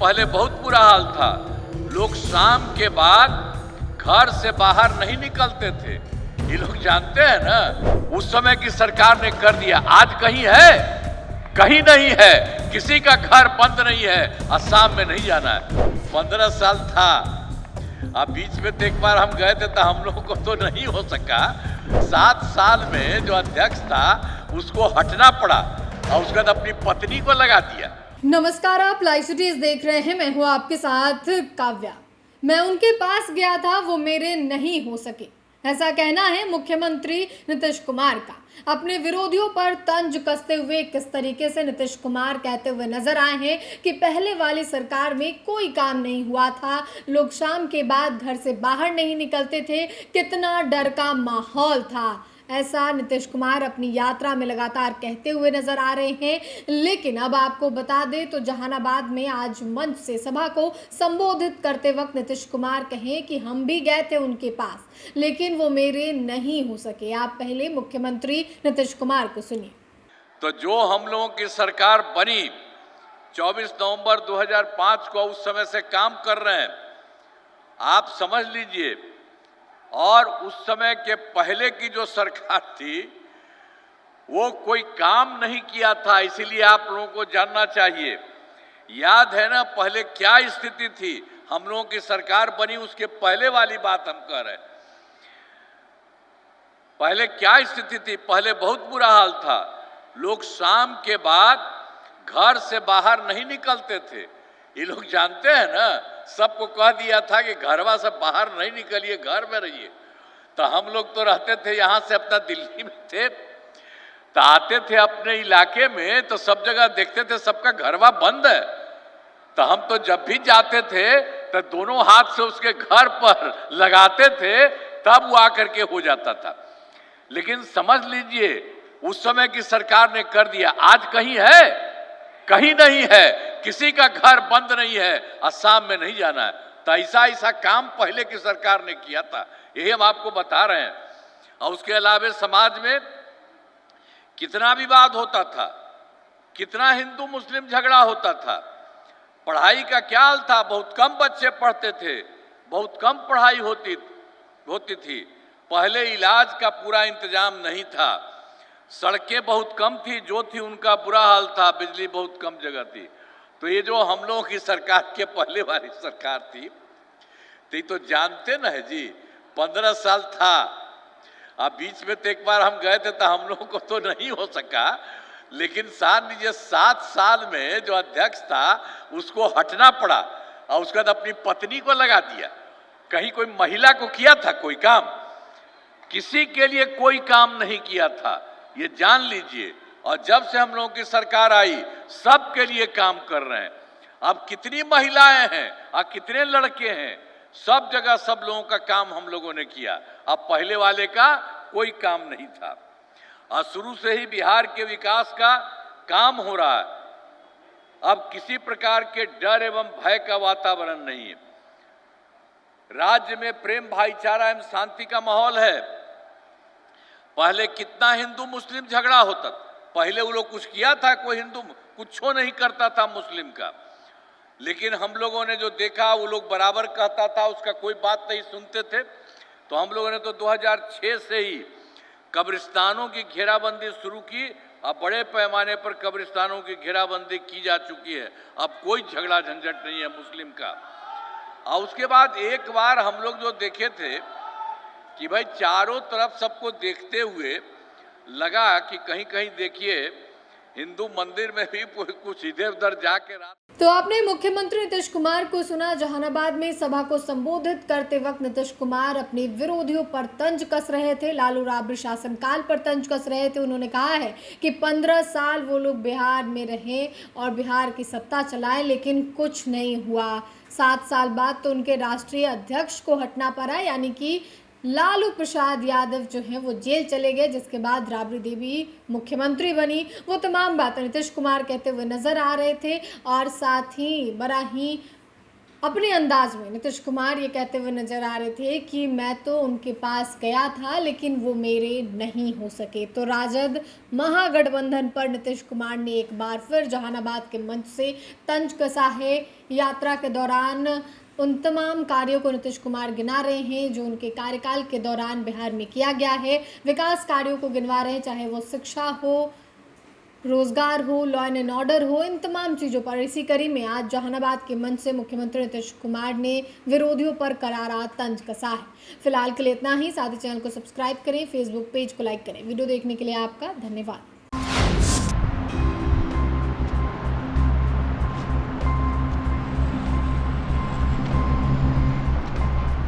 पहले बहुत बुरा हाल था। लोग शाम के बाद घर से बाहर नहीं निकलते थे। ये लोग जानते हैं ना, उस समय की सरकार ने कर दिया। आज कहीं है? कहीं नहीं है। किसी का घर बंद नहीं है, असम में नहीं जाना है। 15 साल था। अब बीच में तो एक बार हम गए थे तो हम लोगों को तो नहीं हो सका। 7 साल में जो अध्यक्ष था उसको हटना पड़ा और उसके बाद अपनी पत्नी को लगा दिया। नमस्कार, आप लाइव सिटीज देख रहे हैं। मैं हूं आपके साथ काव्या। मैं उनके पास गया था, वो मेरे नहीं हो सके, ऐसा कहना है मुख्यमंत्री नीतीश कुमार का। अपने विरोधियों पर तंज कसते हुए किस तरीके से नीतीश कुमार कहते हुए नजर आए हैं कि पहले वाली सरकार में कोई काम नहीं हुआ था, लोग शाम के बाद घर से बाहर नहीं निकलते थे, कितना डर का माहौल था, ऐसा नीतीश कुमार अपनी यात्रा में लगातार कहते हुए नजर आ रहे हैं। लेकिन अब आपको बता दें तो जहानाबाद में आज मंच से सभा को संबोधित करते वक्त नीतीश कुमार कहें कि हम भी गए थे उनके पास, लेकिन वो मेरे नहीं हो सके। आप पहले मुख्यमंत्री नीतीश कुमार को सुनिए। तो जो हम लोगों की सरकार बनी 24 नवंबर 2005 को, उस समय से काम कर रहे हैं, आप समझ लीजिए। और उस समय के पहले की जो सरकार थी वो कोई काम नहीं किया था, इसीलिए आप लोगों को जानना चाहिए। याद है ना पहले क्या स्थिति थी? हम लोगों की सरकार बनी उसके पहले वाली बात हम कह रहे हैं। पहले क्या स्थिति थी? पहले बहुत बुरा हाल था। लोग शाम के बाद घर से बाहर नहीं निकलते थे। ये लोग जानते हैं ना, सबको कह दिया था कि घरवा से बाहर नहीं निकलिए, घर में रहिए। तो हम लोग तो रहते थे यहाँ से अपना दिल्ली में थे, तो आते थे अपने इलाके में तो सब जगह देखते थे सबका घरवा बंद है। तो हम तो जब भी जाते थे तो दोनों हाथ से उसके घर पर लगाते थे, तब वो आकर के हो जाता था। लेकिन समझ लीजिए उस समय की सरकार ने कर दिया। आज कहीं है? कहीं नहीं है। किसी का घर बंद नहीं है, असम में नहीं जाना है। तो ऐसा काम पहले की सरकार ने किया था, यही हम आपको बता रहे हैं। और उसके अलावा समाज में कितना विवाद होता था, कितना हिंदू मुस्लिम झगड़ा होता था। पढ़ाई का क्या हाल था? बहुत कम बच्चे पढ़ते थे, बहुत कम पढ़ाई होती थी। पहले इलाज का पूरा इंतजाम नहीं था, सड़कें बहुत कम थी, जो थी उनका बुरा हाल था, बिजली बहुत कम जगह थी। तो ये जो हम लोगों की सरकार के पहले वाली सरकार थी, तो ये तो जानते ना है जी। 15 साल था। अब बीच में तो एक बार हम गए थे तो हम लोगों को तो नहीं हो सका। लेकिन सान लीजिए 7 साल में जो अध्यक्ष था उसको हटना पड़ा और उसके बाद अपनी पत्नी को लगा दिया। कहीं कोई महिला को किया था कोई काम? किसी के लिए कोई काम नहीं किया था, ये जान लीजिए। और जब से हम लोगों की सरकार आई सबके लिए काम कर रहे हैं। अब कितनी महिलाएं हैं और कितने लड़के हैं, सब जगह सब लोगों का काम हम लोगों ने किया। अब पहले वाले का कोई काम नहीं था। और शुरू से ही बिहार के विकास का काम हो रहा है। अब किसी प्रकार के डर एवं भय का वातावरण नहीं है। राज्य में प्रेम, भाईचारा एवं शांति का माहौल है। पहले कितना हिंदू मुस्लिम झगड़ा होता था। पहले वो लोग कुछ किया था? कोई हिंदू कुछ नहीं करता था मुस्लिम का। लेकिन हम लोगों ने जो देखा वो लोग बराबर कहता था, उसका कोई बात नहीं सुनते थे। तो हम लोगों ने तो 2006 से ही कब्रिस्तानों की घेराबंदी शुरू की। अब बड़े पैमाने पर कब्रिस्तानों की घेराबंदी की जा चुकी है। अब कोई झगड़ा झंझट नहीं है मुस्लिम का। और उसके बाद एक बार हम लोग जो देखे थे कि भाई चारों तरफ सबको देखते हुए लगा कि कहीं कहीं देखिए हिंदू मंदिर में भी कुछ इधर उधर जाके रात। तो आपने मुख्यमंत्री नीतीश कुमार को सुना। जहानाबाद में सभा को संबोधित करते वक्त नीतीश कुमार अपने विरोधियों पर तंज कस रहे थे, लालू राबड़ी शासनकाल पर तंज कस रहे थे। उन्होंने कहा है कि 15 साल वो लोग बिहार में रहे और बिहार की सत्ता चलाए, लेकिन कुछ नहीं हुआ। 7 साल बाद तो उनके राष्ट्रीय अध्यक्ष को हटना पड़ा, यानी कि लालू प्रसाद यादव जो हैं वो जेल चले गए, जिसके बाद राबड़ी देवी मुख्यमंत्री बनी। वो तमाम बातें नीतीश कुमार कहते हुए नजर आ रहे थे। और साथ ही बड़ा ही अपने अंदाज में नीतीश कुमार ये कहते हुए नजर आ रहे थे कि मैं तो उनके पास गया था लेकिन वो मेरे नहीं हो सके। तो राजद महागठबंधन पर नीतीश कुमार ने एक बार फिर जहानाबाद के मंच से तंज कसा है। यात्रा के दौरान उन तमाम कार्यों को नीतीश कुमार गिना रहे हैं जो उनके कार्यकाल के दौरान बिहार में किया गया है। विकास कार्यों को गिनवा रहे हैं, चाहे वो शिक्षा हो, रोजगार हो, लॉ एंड ऑर्डर हो, इन तमाम चीज़ों पर। इसी कड़ी में आज जहानाबाद के मंच से मुख्यमंत्री नीतीश कुमार ने विरोधियों पर करारा तंज कसा है। फिलहाल के लिए इतना ही। साथ ही चैनल को सब्सक्राइब करें, फेसबुक पेज को लाइक करें। वीडियो देखने के लिए आपका धन्यवाद।